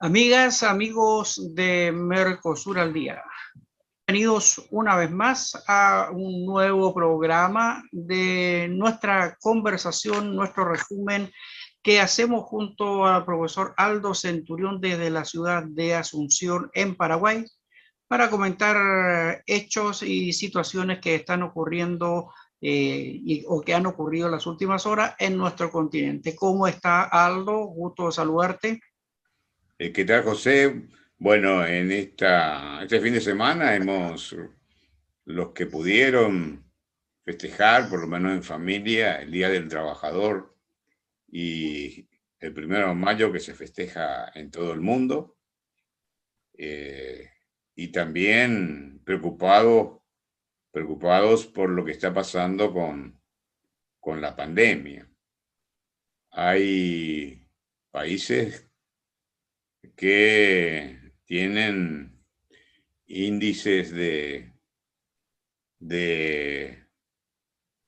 Amigas, amigos de Mercosur al Día, bienvenidos una vez más a un nuevo programa de nuestra conversación, nuestro resumen que hacemos junto al profesor Aldo Centurión desde la ciudad de Asunción en Paraguay para comentar hechos y situaciones que están ocurriendo o que han ocurrido en las últimas horas en nuestro continente. ¿Cómo está, Aldo? Gusto de saludarte. ¿Qué tal, José? Bueno, en este fin de semana los que pudieron festejar, por lo menos en familia, el Día del Trabajador y el 1 de mayo que se festeja en todo el mundo. Y también preocupados por lo que está pasando con la pandemia. Hay países que tienen índices de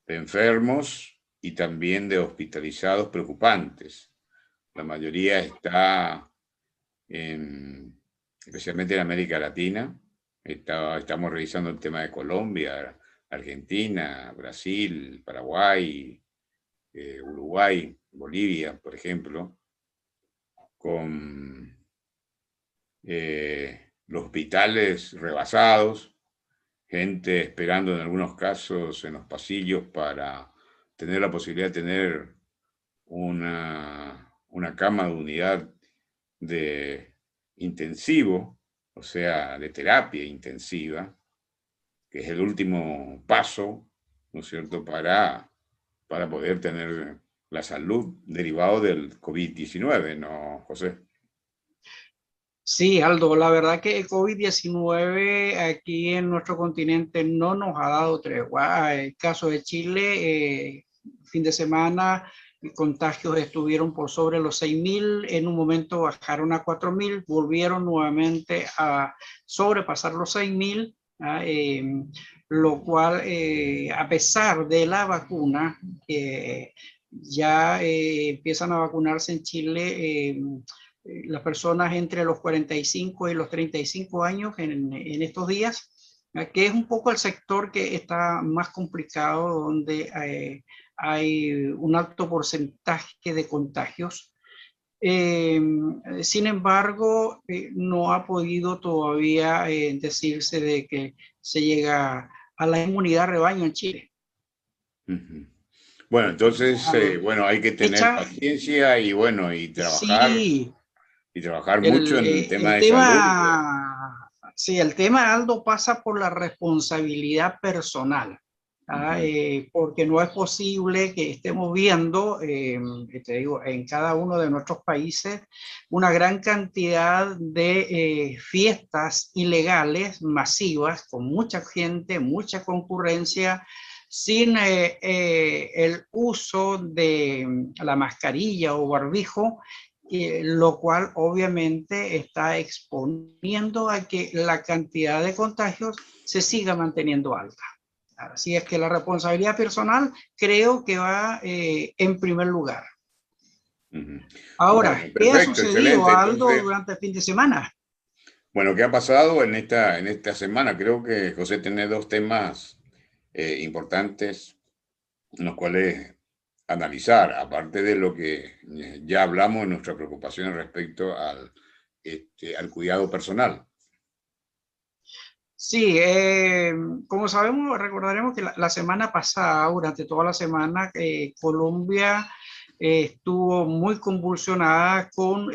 enfermos y también de hospitalizados preocupantes. La mayoría está especialmente en América Latina. Estamos revisando el tema de Colombia, Argentina, Brasil, Paraguay, Uruguay, Bolivia, por ejemplo, con los hospitales rebasados, gente esperando en algunos casos en los pasillos para tener la posibilidad de tener una cama de unidad de intensivo, o sea, de terapia intensiva, que es el último paso, ¿no es cierto?, para poder tener la salud derivado del COVID-19, ¿no, José? Sí, Aldo, la verdad que el COVID-19 aquí en nuestro continente no nos ha dado tregua. El caso de Chile, fin de semana, contagios estuvieron por sobre los 6.000, en un momento bajaron a 4.000, volvieron nuevamente a sobrepasar los 6.000, lo cual, a pesar de la vacuna, ya empiezan a vacunarse en Chile. Las personas entre los 45 y los 35 años en estos días, que es un poco el sector que está más complicado, donde hay un alto porcentaje de contagios. Sin embargo, no ha podido todavía decirse de que se llega a la inmunidad rebaño en Chile. Bueno, entonces, bueno, hay que tener Hecha, paciencia y bueno, sí, y trabajar mucho en el tema el de salud. tema, sí, el tema, Aldo, pasa por la responsabilidad personal, porque no es posible que estemos viendo, te digo, en cada uno de nuestros países, una gran cantidad de fiestas ilegales, masivas, con mucha gente, mucha concurrencia, sin el uso de la mascarilla o barbijo, lo cual obviamente está exponiendo a que la cantidad de contagios se siga manteniendo alta. Así es que la responsabilidad personal creo que va en primer lugar. Bueno, Ahora, ¿qué ha perfecto, sucedido, excelente. Aldo, Entonces, durante el fin de semana? bueno, ¿qué ha pasado en esta semana? Creo que José tiene dos temas importantes en los cuales analizar, aparte de lo que ya hablamos en nuestra preocupación respecto al cuidado personal. Sí, como sabemos, recordaremos que la semana pasada, durante toda la semana, Colombia estuvo muy convulsionada con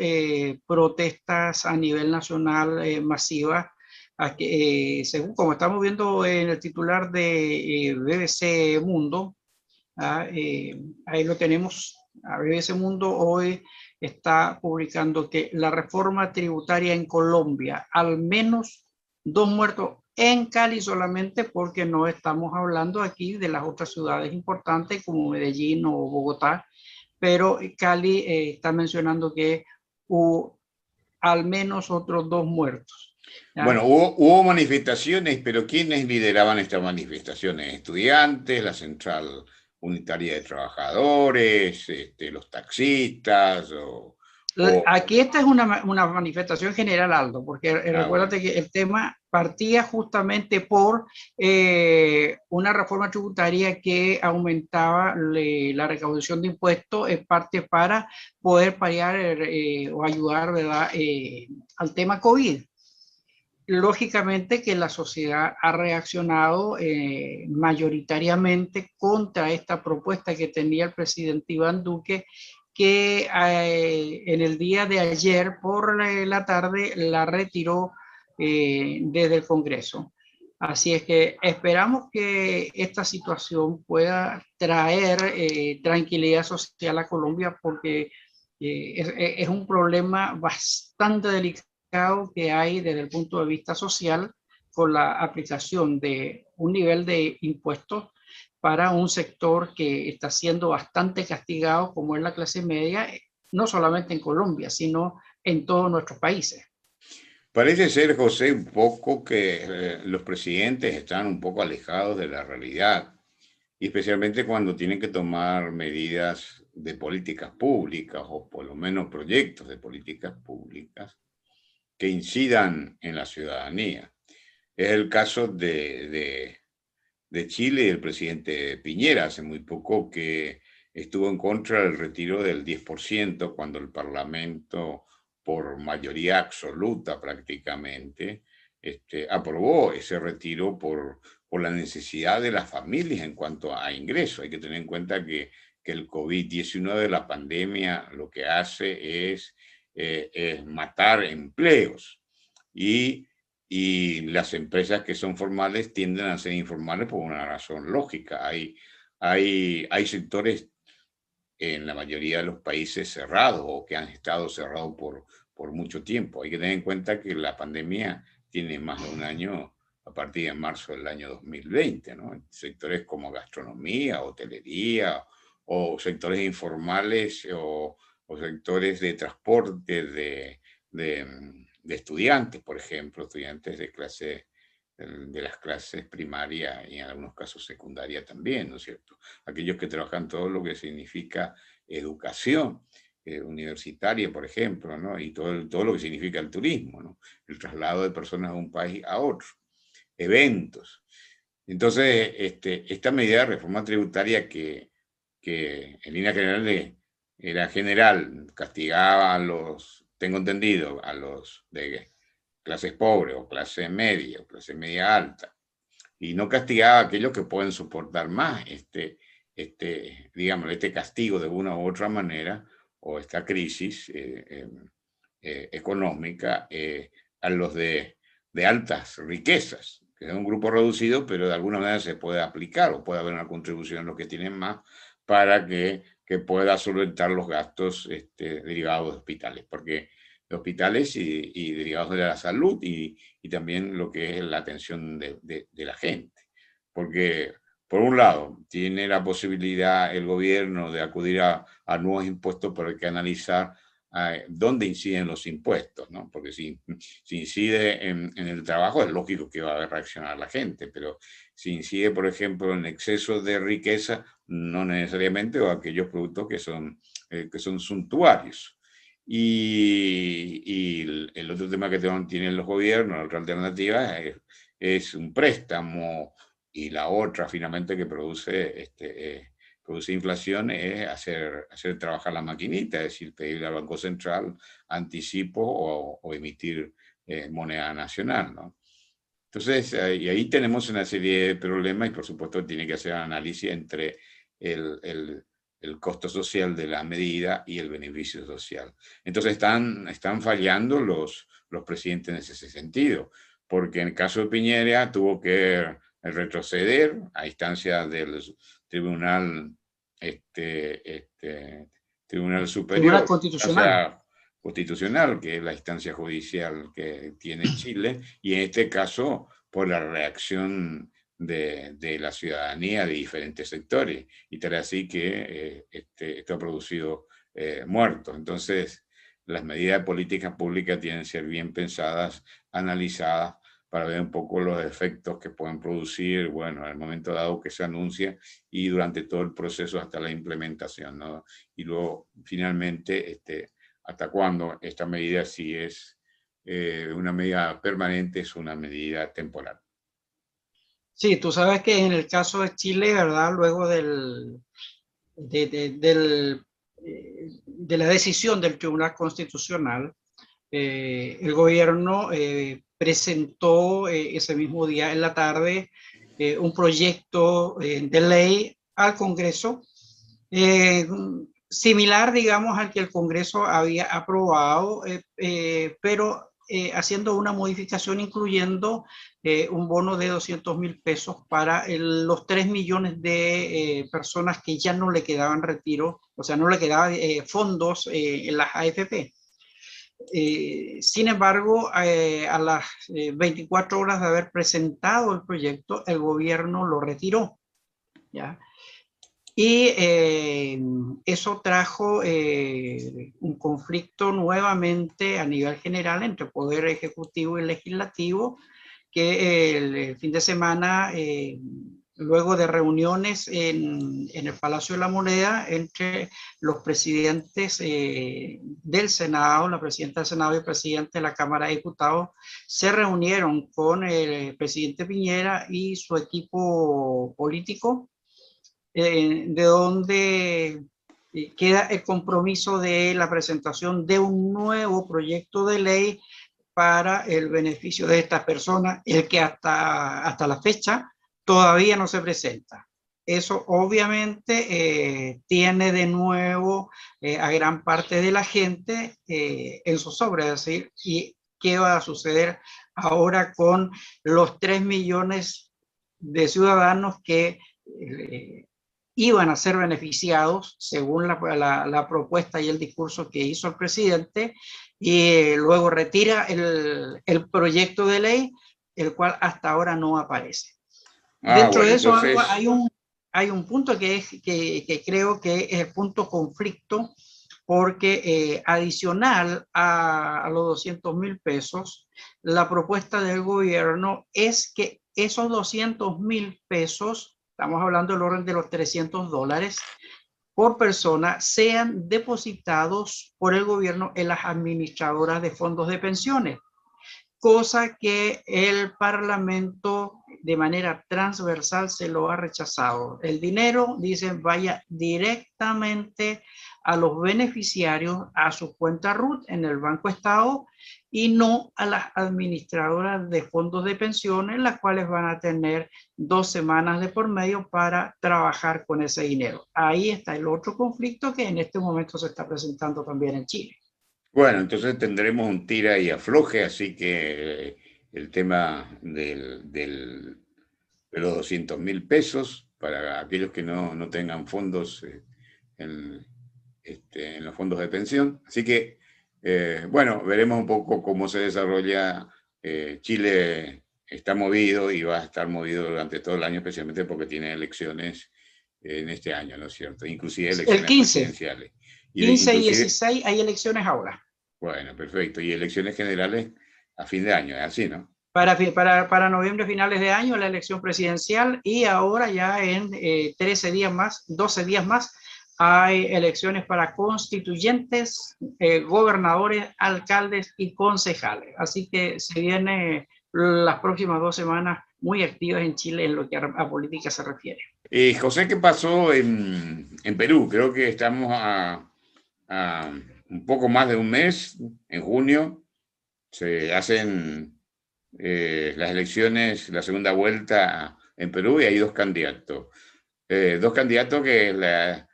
protestas a nivel nacional masivas. Según como estamos viendo en el titular de BBC Mundo, ahí lo tenemos, a BBC Mundo hoy está publicando que la reforma tributaria en Colombia, al menos 2 muertos en Cali solamente, porque no estamos hablando aquí de las otras ciudades importantes como Medellín o Bogotá, pero Cali está mencionando que hubo al menos otros 2 muertos. Bueno, ¿Ya? hubo manifestaciones, pero ¿quiénes lideraban estas manifestaciones? ¿Estudiantes, la Central Unitaria de Trabajadores, los taxistas Aquí esta es una manifestación general, Aldo, porque recuérdate que el tema partía justamente por una reforma tributaria que aumentaba la recaudación de impuestos en parte para poder paliar o ayudar, ¿verdad? Al tema COVID. Lógicamente que la sociedad ha reaccionado mayoritariamente contra esta propuesta que tenía el presidente Iván Duque, que en el día de ayer por la tarde la retiró desde el Congreso. Así es que esperamos que esta situación pueda traer tranquilidad social a Colombia, porque es un problema bastante delicado que hay desde el punto de vista social con la aplicación de un nivel de impuestos para un sector que está siendo bastante castigado, como es la clase media, no solamente en Colombia, sino en todos nuestros países. Parece ser, José, un poco que los presidentes están un poco alejados de la realidad, y especialmente cuando tienen que tomar medidas de políticas públicas, o por lo menos proyectos de políticas públicas que incidan en la ciudadanía. Es el caso de Chile y el presidente Piñera hace muy poco, que estuvo en contra del retiro del 10% cuando el Parlamento, por mayoría absoluta prácticamente, aprobó ese retiro por la necesidad de las familias en cuanto a ingresos. Hay que tener en cuenta que el COVID-19 de la pandemia lo que hace es matar empleos, y las empresas que son formales tienden a ser informales por una razón lógica. Hay sectores en la mayoría de los países cerrados, o que han estado cerrados por mucho tiempo. Hay que tener en cuenta que la pandemia tiene más de un año, a partir de marzo del año 2020, ¿no? Sectores como gastronomía, hotelería, o sectores informales, o sectores de transporte, de estudiantes, por ejemplo, estudiantes de las clases primarias y en algunos casos secundaria también, ¿no es cierto? Aquellos que trabajan todo lo que significa educación universitaria, por ejemplo, ¿no? Y todo lo que significa el turismo, ¿no? El traslado de personas de un país a otro, eventos. Entonces, esta medida de reforma tributaria que en línea general era general, castigaba a los, tengo entendido, a los de clases pobres o clase media o clase media alta, y no castigaba a aquellos que pueden soportar más digamos, este castigo de una u otra manera, o esta crisis económica, a los de altas riquezas, que es un grupo reducido, pero de alguna manera se puede aplicar, o puede haber una contribución en los que tienen más, para que pueda solventar los gastos derivados de hospitales, porque de hospitales y derivados de la salud, y también lo que es la atención de la gente. Porque, por un lado, tiene la posibilidad el gobierno de acudir a nuevos impuestos, pero hay que analizar dónde inciden los impuestos, ¿no? Porque si incide en el trabajo, es lógico que va a reaccionar la gente, pero si incide, por ejemplo, en exceso de riqueza, no necesariamente, o aquellos productos que son suntuarios. Y el otro tema que tienen los gobiernos, la otra alternativa, es un préstamo, y la otra finalmente que produce inflación es hacer trabajar la maquinita, es decir, pedirle al Banco Central anticipo o emitir moneda nacional, ¿no? Entonces, y ahí tenemos una serie de problemas, y por supuesto tiene que hacer análisis entre el costo social de la medida y el beneficio social. Entonces están fallando los presidentes en ese sentido, porque en el caso de Piñera tuvo que retroceder a instancia del Tribunal, Tribunal Tribunal Superior, Constitucional. constitucional, que es la instancia judicial que tiene Chile, y en este caso por la reacción de la ciudadanía de diferentes sectores, y tal así que esto ha producido muertos. Entonces, las medidas de políticas públicas tienen que ser bien pensadas, analizadas, para ver un poco los efectos que pueden producir, bueno, en el momento dado que se anuncia, y durante todo el proceso hasta la implementación, ¿no? Y luego, finalmente, hasta cuándo esta medida, si es una medida permanente, es una medida temporal. Sí, tú sabes que en el caso de Chile, ¿verdad? Luego de la decisión del Tribunal Constitucional, el gobierno presentó ese mismo día en la tarde un proyecto de ley al Congreso, similar, digamos, al que el Congreso había aprobado, pero haciendo una modificación incluyendo un bono de 200.000 pesos para los 3 millones de personas que ya no le quedaban retiro, o sea, no le quedaban fondos en las AFP. Sin embargo, a las 24 horas de haber presentado el proyecto, el gobierno lo retiró, ¿ya? Y eso trajo un conflicto nuevamente a nivel general entre Poder Ejecutivo y Legislativo, que el fin de semana, luego de reuniones en el Palacio de la Moneda entre los presidentes del Senado, la presidenta del Senado y el presidente de la Cámara de Diputados, se reunieron con el presidente Piñera y su equipo político, de donde queda el compromiso de la presentación de un nuevo proyecto de ley para el beneficio de estas personas, el que hasta la fecha todavía no se presenta. Eso obviamente tiene de nuevo a gran parte de la gente en su sobre, es decir, ¿y qué va a suceder ahora con los 3 millones de ciudadanos que iban a ser beneficiados según la propuesta y el discurso que hizo el presidente, y luego retira el proyecto de ley, el cual hasta ahora no aparece? Dentro Bueno, de eso entonces, hay un punto que creo que es el punto conflicto, porque adicional a los 200.000 pesos, la propuesta del gobierno es que esos 200.000 pesos, estamos hablando del orden de los $300 por persona, sean depositados por el gobierno en las administradoras de fondos de pensiones, cosa que el Parlamento de manera transversal se lo ha rechazado. El dinero, dicen, vaya directamente a los beneficiarios, a su cuenta RUT en el Banco Estado, y no a las administradoras de fondos de pensiones, las cuales van a tener 2 semanas de por medio para trabajar con ese dinero. Ahí está el otro conflicto que en este momento se está presentando también en Chile. bueno, entonces tendremos un tira y afloje, así que el tema de los 200.000 pesos para aquellos que no tengan fondos en, en los fondos de pensión. Así que, bueno, veremos un poco cómo se desarrolla. Chile está movido y va a estar movido durante todo el año, especialmente porque tiene elecciones en este año, ¿no es cierto? Inclusive El elecciones 15, presidenciales. 15 y Inclusive, 16 hay elecciones ahora. bueno, perfecto. Y elecciones generales a fin de año, es así, ¿no? Para noviembre, finales de año, la elección presidencial, y ahora ya en 13 días más, 12 días más, hay elecciones para constituyentes, gobernadores, alcaldes y concejales. Así que se vienen las próximas 2 semanas muy activas en Chile en lo que a política se refiere. José, ¿qué pasó en Perú? Creo que estamos a un poco más de un mes, en junio, se hacen las elecciones, la segunda vuelta en Perú, y hay dos candidatos. Dos candidatos que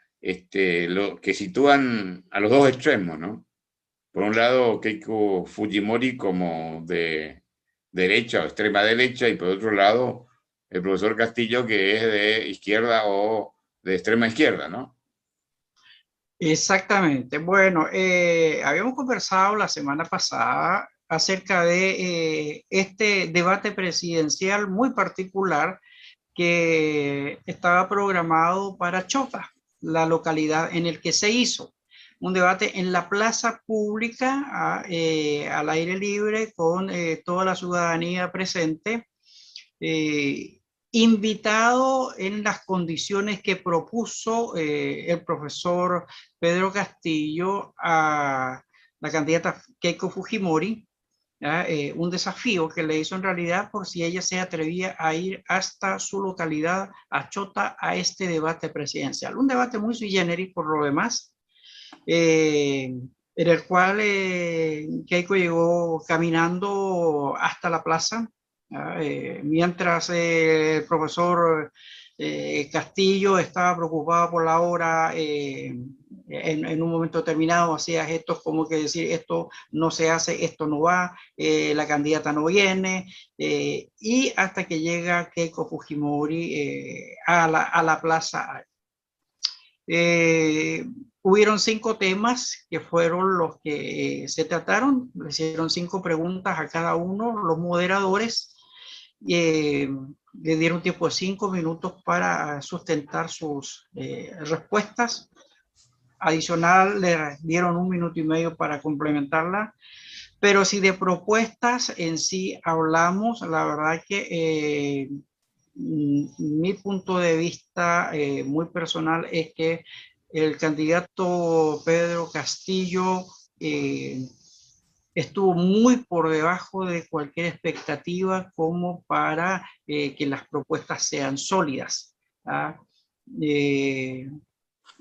sitúan a los dos extremos, ¿no? Por un lado, Keiko Fujimori como de derecha o extrema derecha, y por otro lado, el profesor Castillo, que es de izquierda o de extrema izquierda, ¿no? Exactamente. Bueno, habíamos conversado la semana pasada acerca de este debate presidencial muy particular que estaba programado para Chota, la localidad en el que se hizo. Un debate en la plaza pública, al aire libre, con toda la ciudadanía presente, eh, invitado en las condiciones que propuso el profesor Pedro Castillo la candidata Keiko Fujimori, un desafío que le hizo en realidad por si ella se atrevía a ir hasta su localidad, a Chota, a este debate presidencial. Un debate muy sui generis por lo demás, en el cual Keiko llegó caminando hasta la plaza, mientras el profesor Castillo estaba preocupado por la hora. En un momento determinado hacía gestos como que decir esto no se hace, esto no va, la candidata no viene, y hasta que llega Keiko Fujimori a la plaza. Hubieron 5 temas que fueron los que se trataron, le hicieron 5 preguntas a cada uno, los moderadores le dieron tiempo de 5 minutos para sustentar sus respuestas. Adicional, le dieron 1 minuto y medio para complementarla. Pero si de propuestas en sí hablamos, la verdad que mi punto de vista muy personal es que el candidato Pedro Castillo estuvo muy por debajo de cualquier expectativa como para que las propuestas sean sólidas.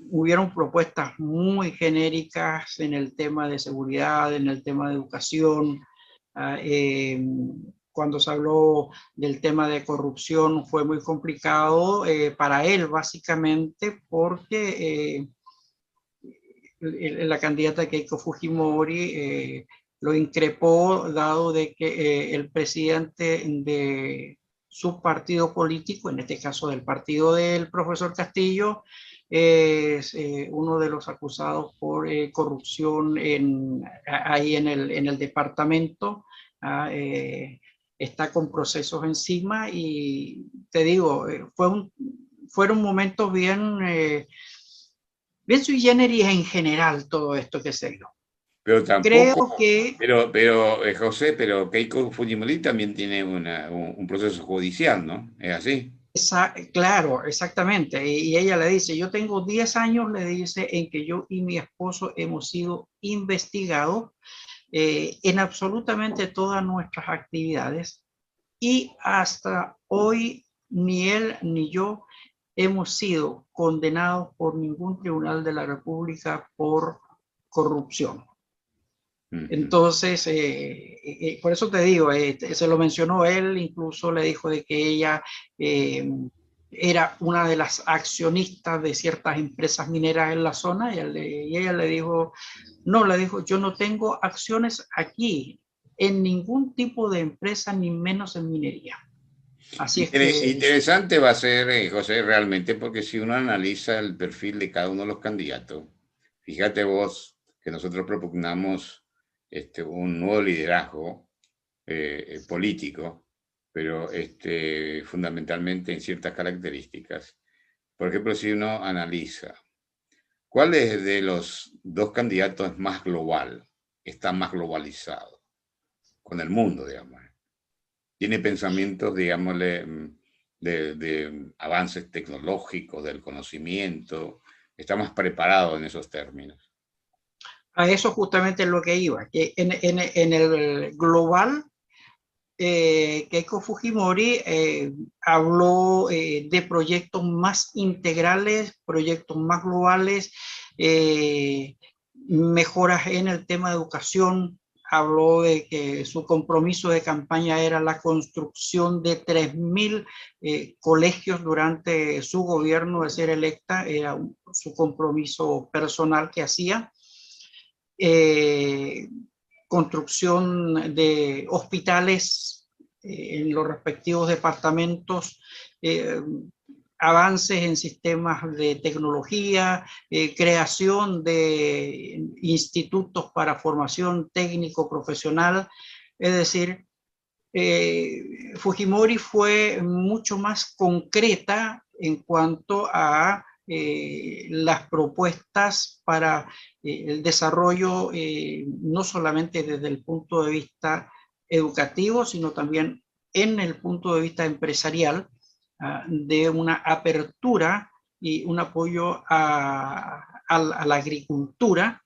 Hubieron propuestas muy genéricas en el tema de seguridad, en el tema de educación. Cuando se habló del tema de corrupción fue muy complicado para él, básicamente, porque la candidata Keiko Fujimori lo increpó, dado de que el presidente de su partido político, en este caso del partido del profesor Castillo, es uno de los acusados por corrupción ahí en el departamento. Está con procesos encima y te digo, fueron momentos bien sui generis en general todo esto que se dio. Pero tampoco, creo que... Pero José, pero Keiko Fujimori también tiene un proceso judicial, ¿no? ¿Es así? Claro, exactamente. Y ella le dice, yo tengo 10 años, le dice, en que yo y mi esposo hemos sido investigados en absolutamente todas nuestras actividades y hasta hoy ni él ni yo hemos sido condenados por ningún tribunal de la República por corrupción. Entonces, por eso te digo, se lo mencionó él, incluso le dijo de que ella era una de las accionistas de ciertas empresas mineras en la zona, y ella le dijo, no, le dijo, yo no tengo acciones aquí en ningún tipo de empresa, ni menos en minería. Así es que... Interesante va a ser, José, realmente, porque si uno analiza el perfil de cada uno de los candidatos, fíjate vos que nosotros propugnamos un nuevo liderazgo político, pero fundamentalmente en ciertas características. Por ejemplo, si uno analiza, ¿cuál es de los 2 candidatos es más global, está más globalizado con el mundo, digamos? Tiene pensamientos, digámosle, de avances tecnológicos, del conocimiento, está más preparado en esos términos. A eso justamente es lo que iba, que en el global, Keiko Fujimori habló de proyectos más integrales, proyectos más globales, mejoras en el tema de educación. Habló de que su compromiso de campaña era la construcción de 3.000 colegios durante su gobierno de ser electa, era su compromiso personal que hacía. Construcción de hospitales en los respectivos departamentos, avances en sistemas de tecnología, creación de institutos para formación técnico profesional. Es decir, Fujimori fue mucho más concreta en cuanto a las propuestas para el desarrollo, no solamente desde el punto de vista educativo, sino también en el punto de vista empresarial, de una apertura y un apoyo a la agricultura,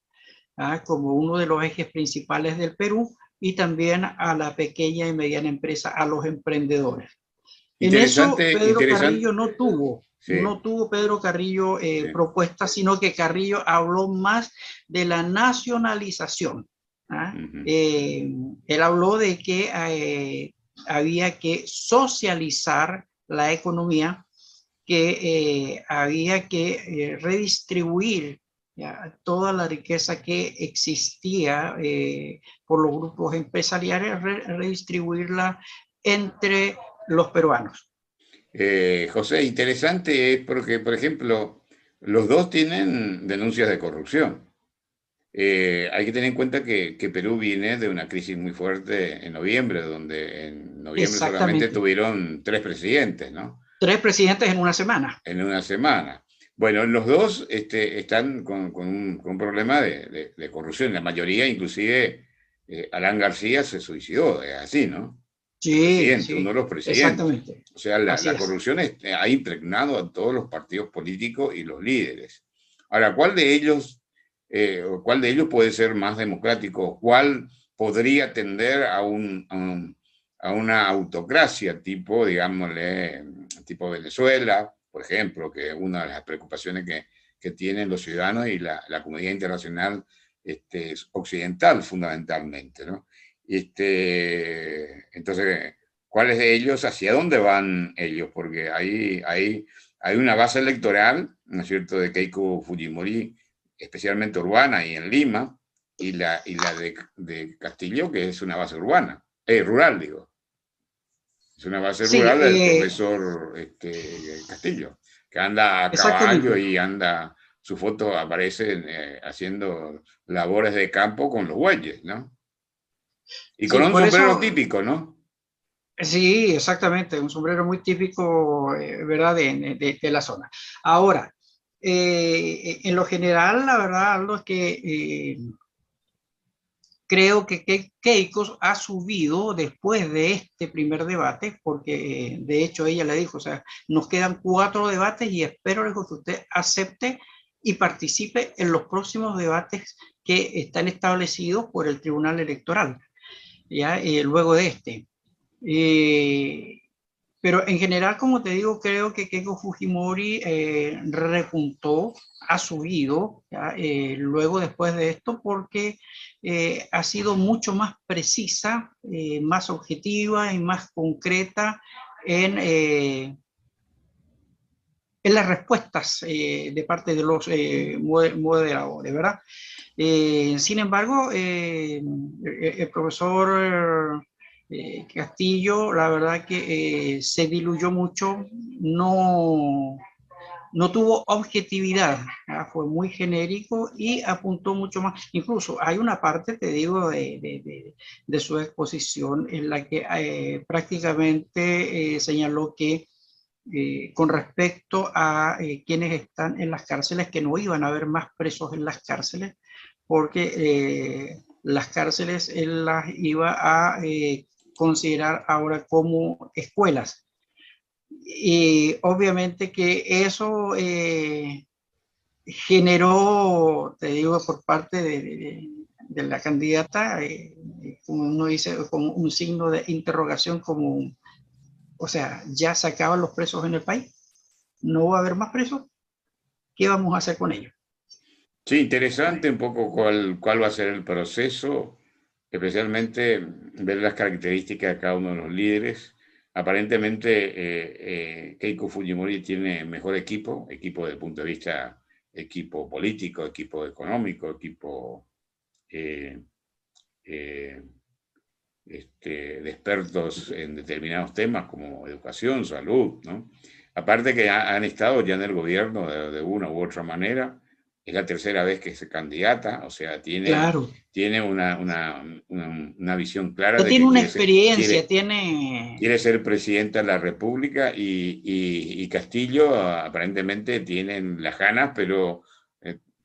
como uno de los ejes principales del Perú, y también a la pequeña y mediana empresa, a los emprendedores. En eso Interesante, Pedro interesante. Carrillo Sí, no tuvo Pedro Carrillo sí. propuestas, sino que Carrillo habló más de la nacionalización. Ujú. Él habló de que había que socializar la economía, que había que redistribuir, ¿ya?, toda la riqueza que existía por los grupos empresariales, redistribuirla entre los peruanos. José, interesante es porque, por ejemplo, los dos tienen denuncias de corrupción. Hay que tener en cuenta que Perú viene de una crisis muy fuerte en noviembre, donde en noviembre solamente Exactamente. tuvieron 3 presidentes, ¿no? 3 presidentes en una semana. En una semana. Bueno, los dos están con un problema de corrupción. La mayoría, inclusive, Alan García se suicidó, es así, ¿no? El Sí, presidente, uno sí, de los presidentes. exactamente. O sea, Así la es. corrupción ha impregnado a todos los partidos políticos y los líderes. Ahora, ¿cuál de ellos puede ser más democrático? ¿Cuál podría tender a una autocracia tipo, digámosle, tipo Venezuela, por ejemplo, que es una de las preocupaciones que tienen los ciudadanos y la comunidad internacional occidental fundamentalmente, ¿no? Entonces, ¿cuáles de ellos, hacia dónde van ellos? Porque hay una base electoral, ¿no es cierto?, de Keiko Fujimori, especialmente urbana y en Lima, y la de Castillo, que es una base rural, digo. Es una base Sí, rural del profesor Castillo, que anda a caballo exactamente. y anda, su foto aparece haciendo labores de campo con los bueyes, ¿no? Y con Sí, un por sombrero eso, típico, ¿no? sí, exactamente, un sombrero muy típico, ¿verdad?, de la zona. Ahora, en lo general, la verdad, Aldo, es que creo que Keiko ha subido después de este primer debate, porque de hecho ella le dijo, o sea, nos quedan 4 debates y espero, le dijo, que usted acepte y participe en los próximos debates que están establecidos por el Tribunal Electoral, ¿ya? Luego de este. Eh, pero en general, como te digo, creo que Keiko Fujimori repuntó, ha subido, ¿ya?, luego después de esto, porque ha sido mucho más precisa, más objetiva y más concreta en las respuestas de parte de los moderadores, ¿verdad? Sin embargo, el profesor Castillo, la verdad que se diluyó mucho, no tuvo objetividad, ¿verdad? Fue muy genérico y apuntó mucho más. Incluso hay una parte, te digo, de su exposición en la que prácticamente señaló que con respecto a quienes están en las cárceles, que no iban a haber más presos en las cárceles, porque las cárceles él las iba a considerar ahora como escuelas. Y obviamente que eso generó, te digo, por parte de la candidata, como uno dice, como un signo de interrogación, como, o sea, ya se acaban los presos en el país, no va a haber más presos, ¿qué vamos a hacer con ellos? Sí, interesante un poco cuál va a ser el proceso, especialmente ver las características de cada uno de los líderes. Aparentemente, Keiko Fujimori tiene mejor equipo desde el punto de vista equipo político, equipo económico, equipo eh, eh, de expertos en determinados temas como educación, salud, ¿no? Aparte que han estado ya en el gobierno de una u otra manera, es la tercera vez que se candidata, o sea, Claro, tiene una visión clara ya de tiene que una quiere ser, experiencia, quiere, tiene... quiere ser presidenta de la República y Castillo aparentemente tienen las ganas, pero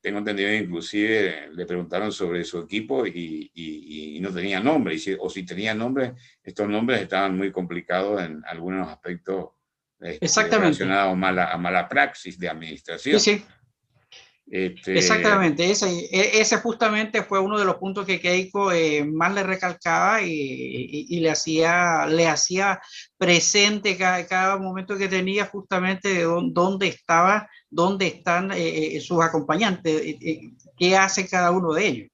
tengo entendido que inclusive le preguntaron sobre su equipo y no tenía nombre, o si tenía nombre, estos nombres estaban muy complicados en algunos aspectos Exactamente, relacionados a mala praxis de sí, administración. sí. Exactamente, ese justamente fue uno de los puntos que Keiko más le recalcaba y le hacía presente cada momento que tenía justamente de dónde estaba, dónde están sus acompañantes, qué hace cada uno de ellos.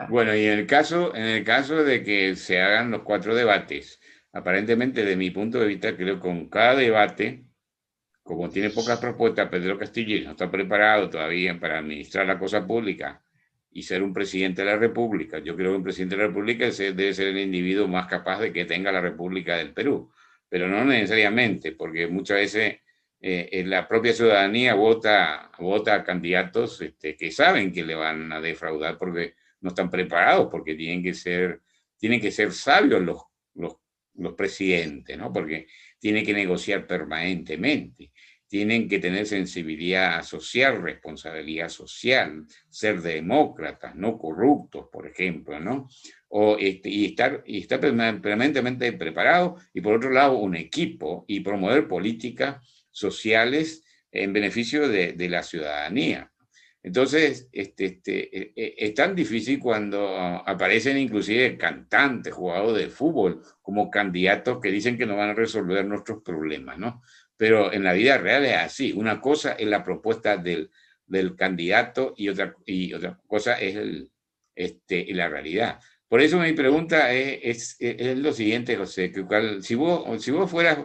Bueno, y en el caso de que se hagan los 4 debates, aparentemente, de mi punto de vista, creo que con cada debate, como tiene pocas propuestas, Pedro Castillo no está preparado todavía para administrar la cosa pública y ser un presidente de la República. Yo creo que un presidente de la República debe ser el individuo más capaz de que tenga la República del Perú, pero no necesariamente, porque muchas veces la propia ciudadanía vota a candidatos que saben que le van a defraudar porque no están preparados, porque tienen que ser sabios los presidentes, ¿no? Porque tienen que negociar permanentemente, tienen que tener sensibilidad social, responsabilidad social, ser demócratas, no corruptos, por ejemplo, ¿no? Y estar permanentemente preparado, y por otro lado un equipo, y promover políticas sociales en beneficio de la ciudadanía. Entonces, es tan difícil cuando aparecen inclusive cantantes, jugadores de fútbol, como candidatos que dicen que no van a resolver nuestros problemas, ¿no? Pero en la vida real es así. Una cosa es la propuesta del candidato y otra cosa es la realidad. Por eso mi pregunta es lo siguiente, José, si vos fueras,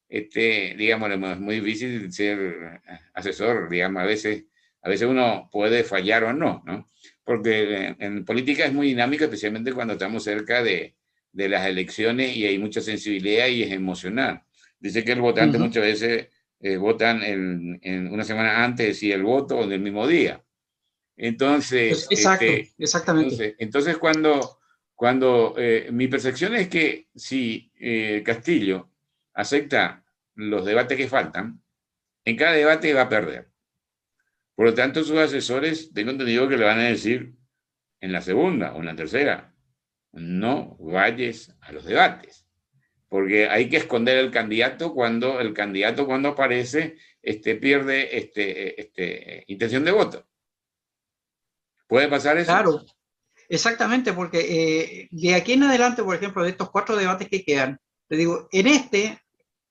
digamos, es muy difícil ser asesor, digamos, a veces uno puede fallar o no, ¿no? Porque en política es muy dinámica, especialmente cuando estamos cerca de las elecciones y hay mucha sensibilidad y es emocional. Dice que el votante muchas veces votan en una semana antes y el voto o del mismo día. Entonces, Exacto, exactamente. entonces cuando mi percepción es que si Castillo acepta los debates que faltan, en cada debate va a perder. Por lo tanto, sus asesores, tengo entendido que le van a decir en la segunda o en la tercera, no vayas a los debates, porque hay que esconder el candidato cuando aparece pierde intención de voto. ¿Puede pasar eso? Claro, exactamente, porque de aquí en adelante, por ejemplo, de estos 4 debates que quedan, te digo, en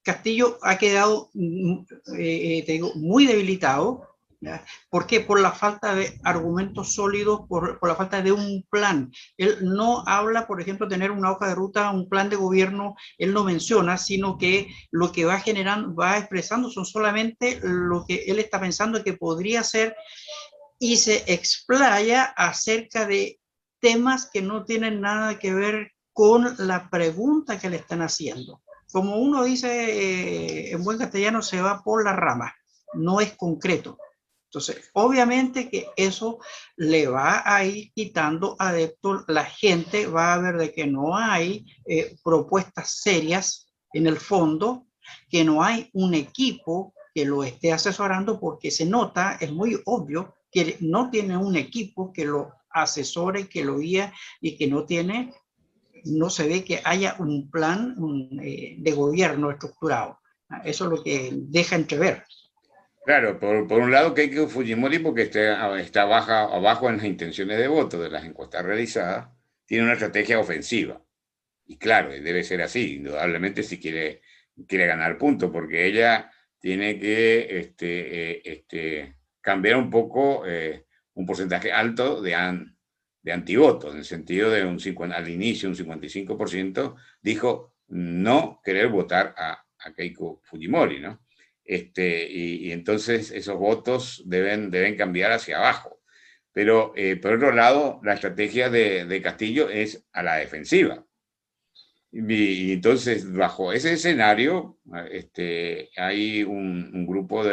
Castillo ha quedado, te digo, muy debilitado. ¿Ya? ¿Por qué? Por la falta de argumentos sólidos, por la falta de un plan. Él no habla, por ejemplo, tener una hoja de ruta, un plan de gobierno, él no menciona, sino que lo que va generando, va expresando son solamente lo que él está pensando que podría ser, y se explaya acerca de temas que no tienen nada que ver con la pregunta que le están haciendo. Como uno dice en buen castellano, se va por la rama, no es concreto. Entonces, obviamente que eso le va a ir quitando adeptos, la gente va a ver de que no hay propuestas serias en el fondo, que no hay un equipo que lo esté asesorando, porque se nota, es muy obvio, que no tiene un equipo que lo asesore, que lo guía, y que no se ve que haya un plan de gobierno estructurado. Eso es lo que deja entrever. Claro, por un lado Keiko Fujimori, porque está abajo en las intenciones de voto de las encuestas realizadas, tiene una estrategia ofensiva. Y claro, debe ser así, indudablemente, si quiere ganar puntos, porque ella tiene que cambiar un poco un porcentaje alto de antivotos, en el sentido de al inicio un 55% dijo no querer votar a Keiko Fujimori, ¿no? Y entonces esos votos deben cambiar hacia abajo. Pero por otro lado, la estrategia de Castillo es a la defensiva. Y entonces, bajo ese escenario, hay un grupo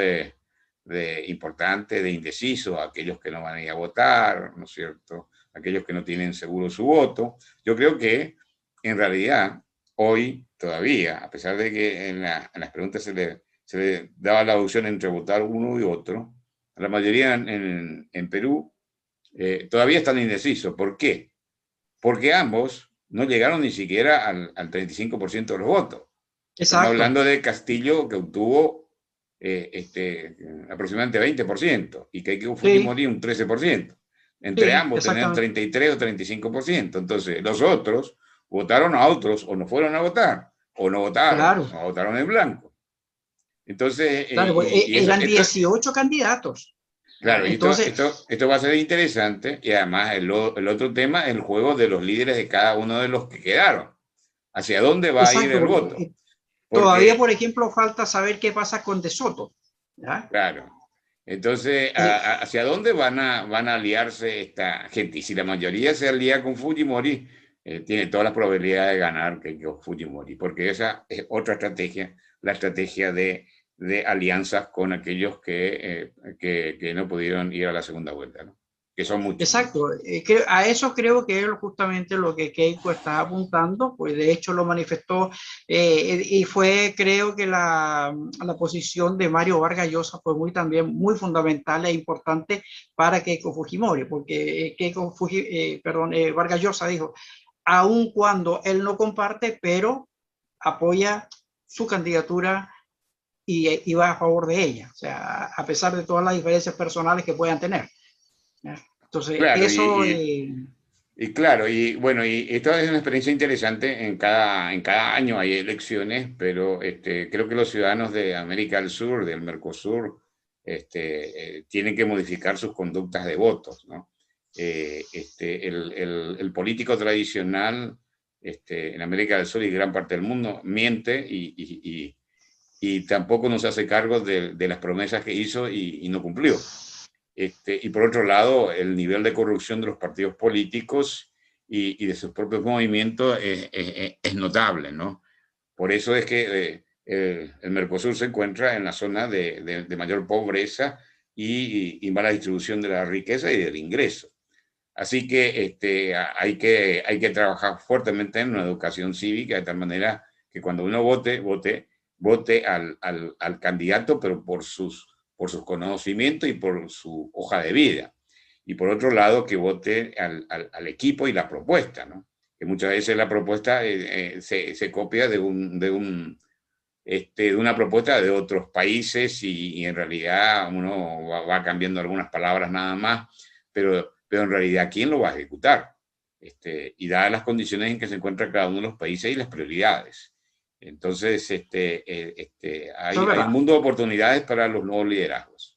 importante de indecisos, aquellos que no van a ir a votar, ¿no es cierto? Aquellos que no tienen seguro su voto. Yo creo que, en realidad, hoy todavía, a pesar de que en las preguntas se le daba la opción entre votar uno y otro, la mayoría en Perú todavía están indecisos. ¿Por qué? Porque ambos no llegaron ni siquiera al 35% de los votos. Estamos Exacto. hablando de Castillo, que obtuvo aproximadamente 20%, y Keiko Sí, Fujimori un 13%. Entre sí, ambos tenían exactamente. 33 o 35%. Entonces, los otros votaron a otros, o no fueron a votar, o no votaron, Claro, o votaron en blanco. Entonces, claro, pues, y eso, eran 18 candidatos. claro, y Entonces, esto va a ser interesante, y además el otro tema es el juego de los líderes de cada uno de los que quedaron. ¿Hacia dónde va a ir exacto, el porque voto? todavía, Porque, por ejemplo, falta saber qué pasa con De Soto. ¿Ya? claro, entonces, Eh, ¿hacia dónde van a aliarse esta gente? Y si la mayoría se alía con Fujimori, tiene todas las probabilidades de ganar que Fujimori, porque esa es otra estrategia, la estrategia de alianzas con aquellos que no pudieron ir a la segunda vuelta, ¿no? Que son muchos, ¿no? Exacto, a eso creo que es justamente lo que Keiko está apuntando, pues de hecho lo manifestó y fue, creo que la posición de Mario Vargas Llosa fue también muy fundamental e importante para Keiko Fujimori, porque Vargas Llosa dijo, aun cuando él no comparte, pero apoya su candidatura y va a favor de ella, o sea, a pesar de todas las diferencias personales que puedan tener. ¿Ya? Entonces, Claro, eso, y claro, y bueno, y esto es una experiencia interesante. En cada año hay elecciones, pero creo que los ciudadanos de América del Sur, del Mercosur, tienen que modificar sus conductas de votos, ¿no? El político tradicional en América del Sur y gran parte del mundo miente y tampoco nos hace cargo de las promesas que hizo y no cumplió. Y por otro lado, el nivel de corrupción de los partidos políticos y de sus propios movimientos es notable, ¿no? Por eso es que el Mercosur se encuentra en la zona de mayor pobreza y mala distribución de la riqueza y del ingreso. Así que hay que trabajar fuertemente en una educación cívica de tal manera que cuando uno vote al candidato, pero por sus conocimientos y por su hoja de vida. Y por otro lado, que vote al equipo y la propuesta, ¿no? Que muchas veces la propuesta se copia de una propuesta de otros países y en realidad uno va cambiando algunas palabras nada más, pero en realidad, ¿quién lo va a ejecutar? Y dadas las condiciones en que se encuentra cada uno de los países y las prioridades. Entonces, eso es hay un verdad. mundo de oportunidades para los nuevos liderazgos.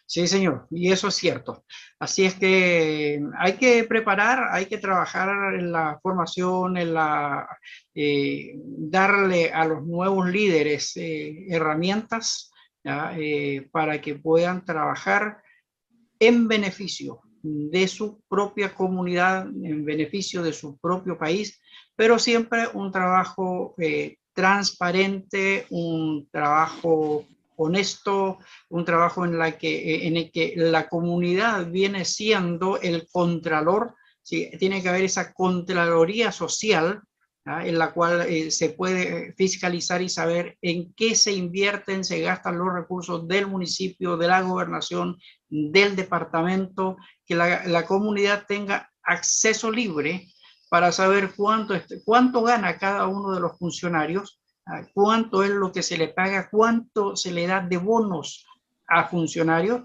Sí, señor, y eso es cierto. Así es que hay que preparar, hay que trabajar en la formación, darle a los nuevos líderes herramientas, ¿ya? Para que puedan trabajar en beneficio de su propia comunidad, en beneficio de su propio país, pero siempre un trabajo transparente, un trabajo honesto, un trabajo en el que la comunidad viene siendo el contralor. ¿Sí? Tiene que haber esa contraloría social, ¿ah? En la cual se puede fiscalizar y saber en qué se invierten, se gastan los recursos del municipio, de la gobernación, del departamento, que la comunidad tenga acceso libre para saber cuánto gana cada uno de los funcionarios, cuánto es lo que se le paga, cuánto se le da de bonos a funcionarios.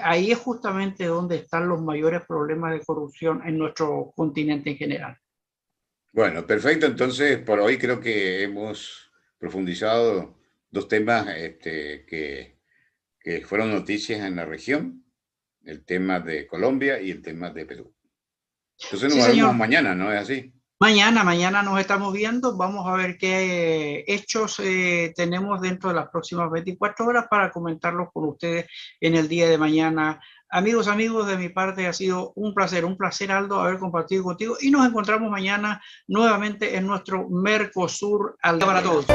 Ahí es justamente donde están los mayores problemas de corrupción en nuestro continente en general. Bueno, perfecto. Entonces, por hoy creo que hemos profundizado dos temas que fueron noticias en la región, el tema de Colombia y el tema de Perú. Entonces Sí, nos vemos señor. mañana, ¿no es así? Mañana nos estamos viendo. Vamos a ver qué hechos tenemos dentro de las próximas 24 horas para comentarlos con ustedes en el día de mañana. Amigos, de mi parte ha sido un placer Aldo, haber compartido contigo y nos encontramos mañana nuevamente en nuestro Mercosur al día para todos.